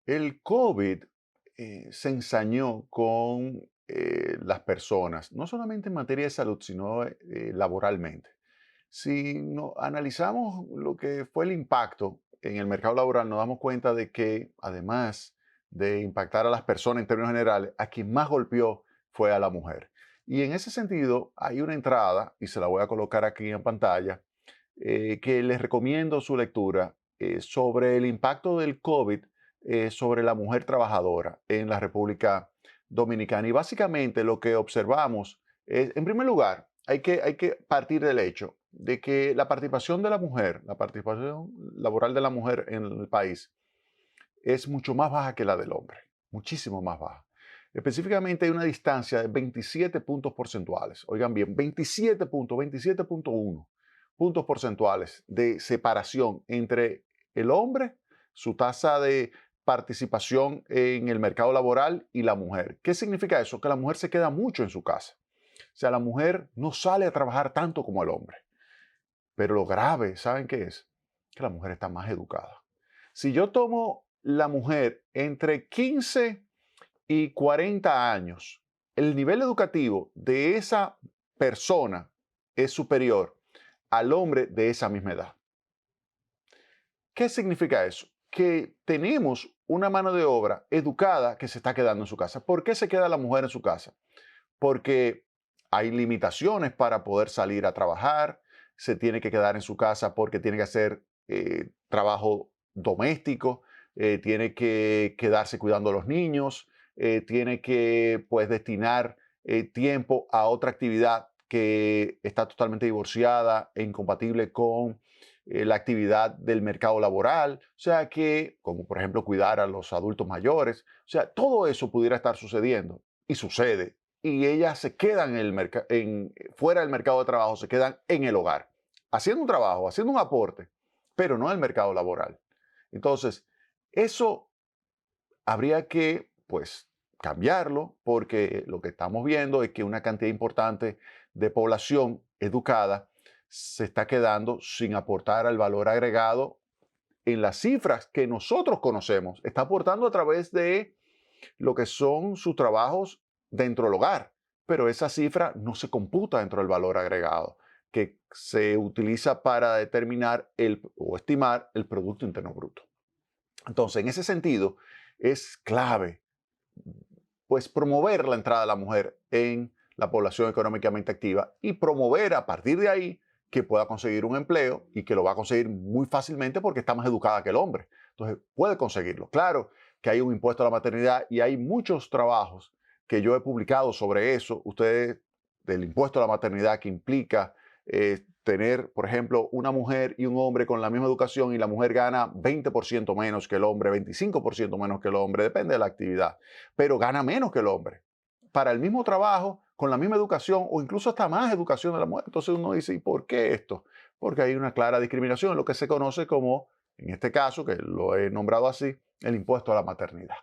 El COVID se ensañó con las personas, no solamente en materia de salud, sino laboralmente. Si analizamos lo que fue el impacto en el mercado laboral, nos damos cuenta de que además de impactar a las personas en términos generales, a quien más golpeó fue a la mujer. Y en ese sentido, hay una entrada, y se la voy a colocar aquí en pantalla, que les recomiendo su lectura sobre el impacto del COVID sobre la mujer trabajadora en la República Dominicana. Y básicamente lo que observamos es, en primer lugar, hay que partir del hecho de que la participación de la mujer, la participación laboral de la mujer en el país es mucho más baja que la del hombre, muchísimo más baja. Específicamente hay una distancia de 27 puntos porcentuales. Oigan bien, 27 puntos, 27,1 puntos porcentuales de separación entre el hombre, su tasa de participación en el mercado laboral y la mujer. ¿Qué significa eso? Que la mujer se queda mucho en su casa. O sea, la mujer no sale a trabajar tanto como el hombre. Pero lo grave, ¿saben qué es? Que la mujer está más educada. Si yo tomo la mujer entre 15 y 40 años, el nivel educativo de esa persona es superior al hombre de esa misma edad. ¿Qué significa eso? Que tenemos una mano de obra educada que se está quedando en su casa. ¿Por qué se queda la mujer en su casa? Porque hay limitaciones para poder salir a trabajar, se tiene que quedar en su casa porque tiene que hacer trabajo doméstico, tiene que quedarse cuidando a los niños, tiene que pues destinar tiempo a otra actividad que está totalmente divorciada e incompatible con la actividad del mercado laboral, o sea que, como por ejemplo cuidar a los adultos mayores, o sea, todo eso pudiera estar sucediendo y sucede y ellas se quedan fuera del mercado de trabajo, se quedan en el hogar, haciendo un trabajo, haciendo un aporte, pero no en el mercado laboral. Entonces, eso habría que, pues, cambiarlo porque lo que estamos viendo es que una cantidad importante de población educada se está quedando sin aportar al valor agregado en las cifras que nosotros conocemos. Está aportando a través de lo que son sus trabajos dentro del hogar, pero esa cifra no se computa dentro del valor agregado que se utiliza para determinar o estimar el Producto Interno Bruto. Entonces, en ese sentido, es clave pues promover la entrada de la mujer en la población económicamente activa y promover a partir de ahí que pueda conseguir un empleo y que lo va a conseguir muy fácilmente porque está más educada que el hombre. Entonces puede conseguirlo. Claro que hay un impuesto a la maternidad y hay muchos trabajos que yo he publicado sobre eso. Ustedes, del impuesto a la maternidad que implica tener, por ejemplo, una mujer y un hombre con la misma educación y la mujer gana 20% menos que el hombre, 25% menos que el hombre, depende de la actividad, pero gana menos que el hombre. Para el mismo trabajo, con la misma educación o incluso hasta más educación de la mujer. Entonces uno dice, ¿y por qué esto? Porque hay una clara discriminación en lo que se conoce como, en este caso, que lo he nombrado así, el impuesto a la maternidad.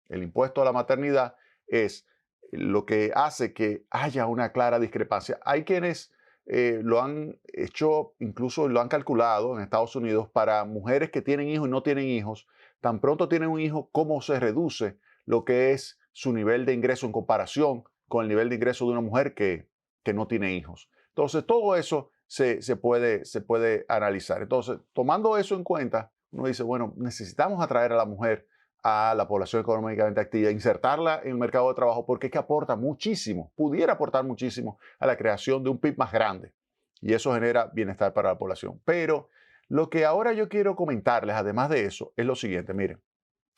El impuesto a la maternidad es lo que hace que haya una clara discrepancia. Hay quienes lo han hecho, incluso lo han calculado en Estados Unidos para mujeres que tienen hijos y no tienen hijos. Tan pronto tienen un hijo, cómo se reduce lo que es su nivel de ingreso en comparación con el nivel de ingreso de una mujer que no tiene hijos. Entonces, todo eso se puede analizar. Entonces, tomando eso en cuenta, uno dice, bueno, necesitamos atraer a la mujer a la población económicamente activa, insertarla en el mercado de trabajo, porque es que aporta muchísimo, pudiera aportar muchísimo a la creación de un PIB más grande y eso genera bienestar para la población. Pero lo que ahora yo quiero comentarles, además de eso, es lo siguiente, miren,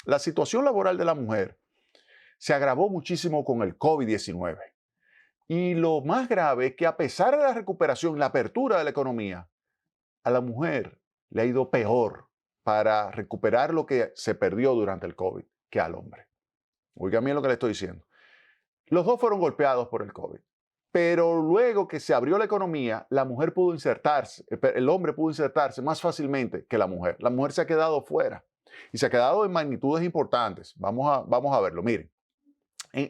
la situación laboral de la mujer se agravó muchísimo con el COVID-19 y lo más grave es que a pesar de la recuperación, la apertura de la economía, a la mujer le ha ido peor para recuperar lo que se perdió durante el COVID que al hombre. Oigan bien lo que le estoy diciendo. Los dos fueron golpeados por el COVID. Pero luego que se abrió la economía, la mujer pudo insertarse, el hombre pudo insertarse más fácilmente que la mujer. La mujer se ha quedado fuera y se ha quedado en magnitudes importantes. Vamos a verlo. Miren,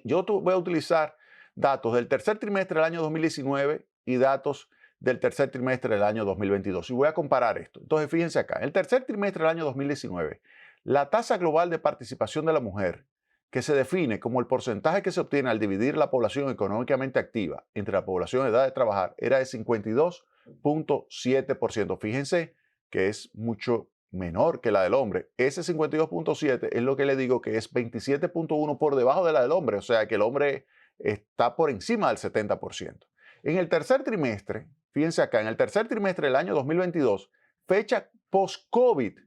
yo voy a utilizar datos del tercer trimestre del año 2019 y datos del tercer trimestre del año 2022. Y voy a comparar esto. Entonces, fíjense acá. En el tercer trimestre del año 2019, La tasa global de participación de la mujer, que se define como el porcentaje que se obtiene al dividir la población económicamente activa entre la población de edad de trabajar, era de 52.7%. Fíjense que es mucho menor que la del hombre. Ese 52.7 es lo que le digo que es 27.1 por debajo de la del hombre, o sea que el hombre está por encima del 70%. En el tercer trimestre, fíjense acá, en el tercer trimestre del año 2022, fecha post-COVID,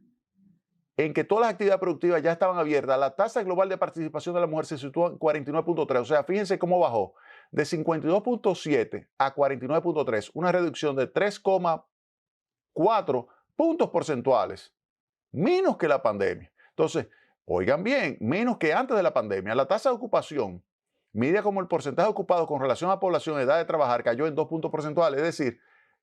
en que todas las actividades productivas ya estaban abiertas, la tasa global de participación de la mujer se situó en 49.3. O sea, fíjense cómo bajó de 52.7 a 49.3, una reducción de 3,4 puntos porcentuales, menos que la pandemia. Entonces, oigan bien, menos que antes de la pandemia. La tasa de ocupación, medida como el porcentaje ocupado con relación a la población de edad de trabajar, cayó en 2 puntos porcentuales. Es decir,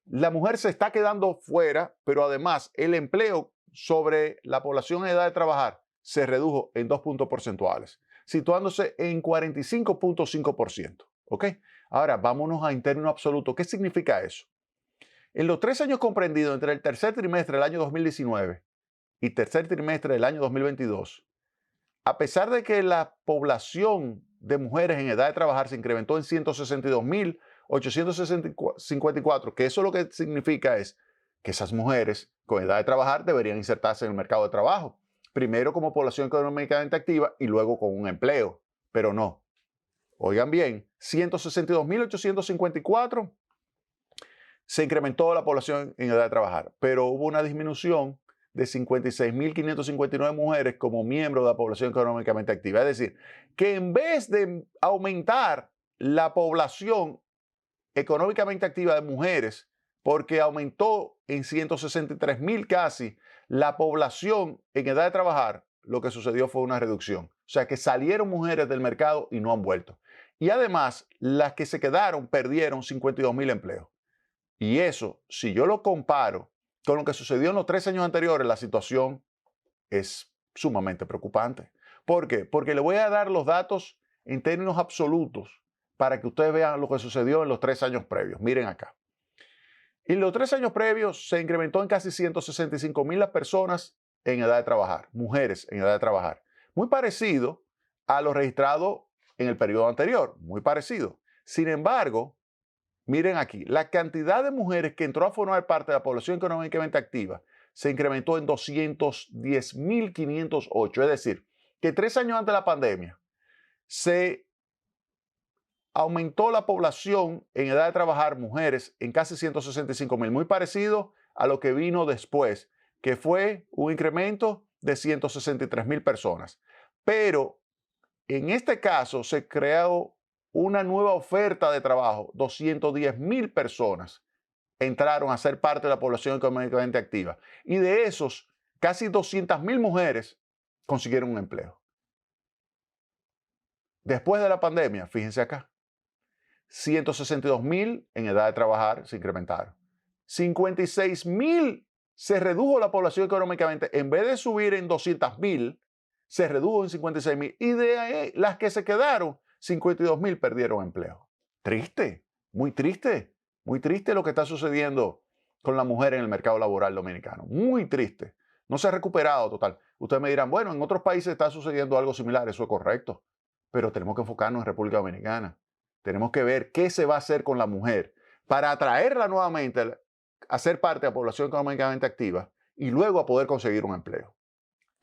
la mujer se está quedando fuera, pero además el empleo sobre la población en edad de trabajar se redujo en 2 puntos porcentuales, situándose en 45.5%. ¿Ok? Ahora, vámonos a en términos absolutos. ¿Qué significa eso? En los 3 años comprendidos entre el tercer trimestre del año 2019 y tercer trimestre del año 2022, a pesar de que la población de mujeres en edad de trabajar se incrementó en 162.854, que eso lo que significa es que esas mujeres con edad de trabajar deberían insertarse en el mercado de trabajo, primero como población económicamente activa y luego con un empleo, pero no. Oigan bien, 162.854 se incrementó la población en edad de trabajar, pero hubo una disminución de 56.559 mujeres como miembros de la población económicamente activa. Es decir, que en vez de aumentar la población económicamente activa de mujeres, porque aumentó en 163.000 casi la población en edad de trabajar, lo que sucedió fue una reducción. O sea que salieron mujeres del mercado y no han vuelto. Y además, las que se quedaron perdieron 52.000 empleos. Y eso, si yo lo comparo con lo que sucedió en los 3 años anteriores, la situación es sumamente preocupante. ¿Por qué? Porque le voy a dar los datos en términos absolutos para que ustedes vean lo que sucedió en los 3 años previos. Miren acá. En los 3 años previos se incrementó en casi 165.000 las personas en edad de trabajar, mujeres en edad de trabajar. Muy parecido a lo registrado en el periodo anterior, muy parecido. Sin embargo, miren aquí, la cantidad de mujeres que entró a formar parte de la población económicamente activa se incrementó en 210.508. Es decir, que 3 años antes de la pandemia se aumentó la población en edad de trabajar, mujeres, en casi 165.000. Muy parecido a lo que vino después, que fue un incremento de 163.000 personas. Pero en este caso se creó una nueva oferta de trabajo. 210.000 personas entraron a ser parte de la población económicamente activa. Y de esos, casi 200.000 mujeres consiguieron un empleo. Después de la pandemia, fíjense acá, 162.000 en edad de trabajar se incrementaron. 56.000 se redujo la población económicamente. En vez de subir en 200.000, se redujo en 56.000. Y de ahí, las que se quedaron, 52.000 perdieron empleo. Triste, muy triste. Muy triste lo que está sucediendo con la mujer en el mercado laboral dominicano. Muy triste. No se ha recuperado total. Ustedes me dirán, bueno, en otros países está sucediendo algo similar. Eso es correcto. Pero tenemos que enfocarnos en República Dominicana. Tenemos que ver qué se va a hacer con la mujer para atraerla nuevamente a ser parte de la población económicamente activa y luego a poder conseguir un empleo.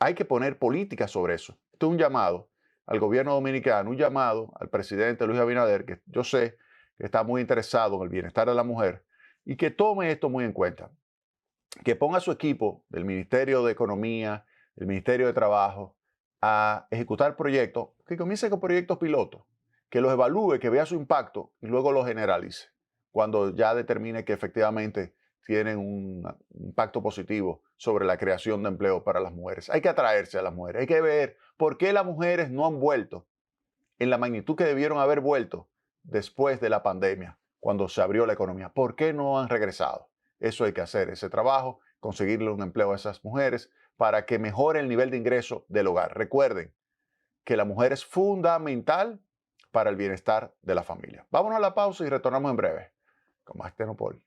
Hay que poner políticas sobre eso. Esto es un llamado al gobierno dominicano, un llamado al presidente Luis Abinader, que yo sé que está muy interesado en el bienestar de la mujer y que tome esto muy en cuenta. Que ponga a su equipo del Ministerio de Economía, del Ministerio de Trabajo, a ejecutar proyectos, que comience con proyectos pilotos, que los evalúe, que vea su impacto y luego los generalice cuando ya determine que efectivamente tienen un impacto positivo sobre la creación de empleo para las mujeres. Hay que atraerse a las mujeres, hay que ver por qué las mujeres no han vuelto en la magnitud que debieron haber vuelto después de la pandemia, cuando se abrió la economía. ¿Por qué no han regresado? Eso hay que hacer, ese trabajo, conseguirle un empleo a esas mujeres para que mejore el nivel de ingreso del hogar. Recuerden que la mujer es fundamental para el bienestar de la familia. Vámonos a la pausa y retornamos en breve con más Tecnopol.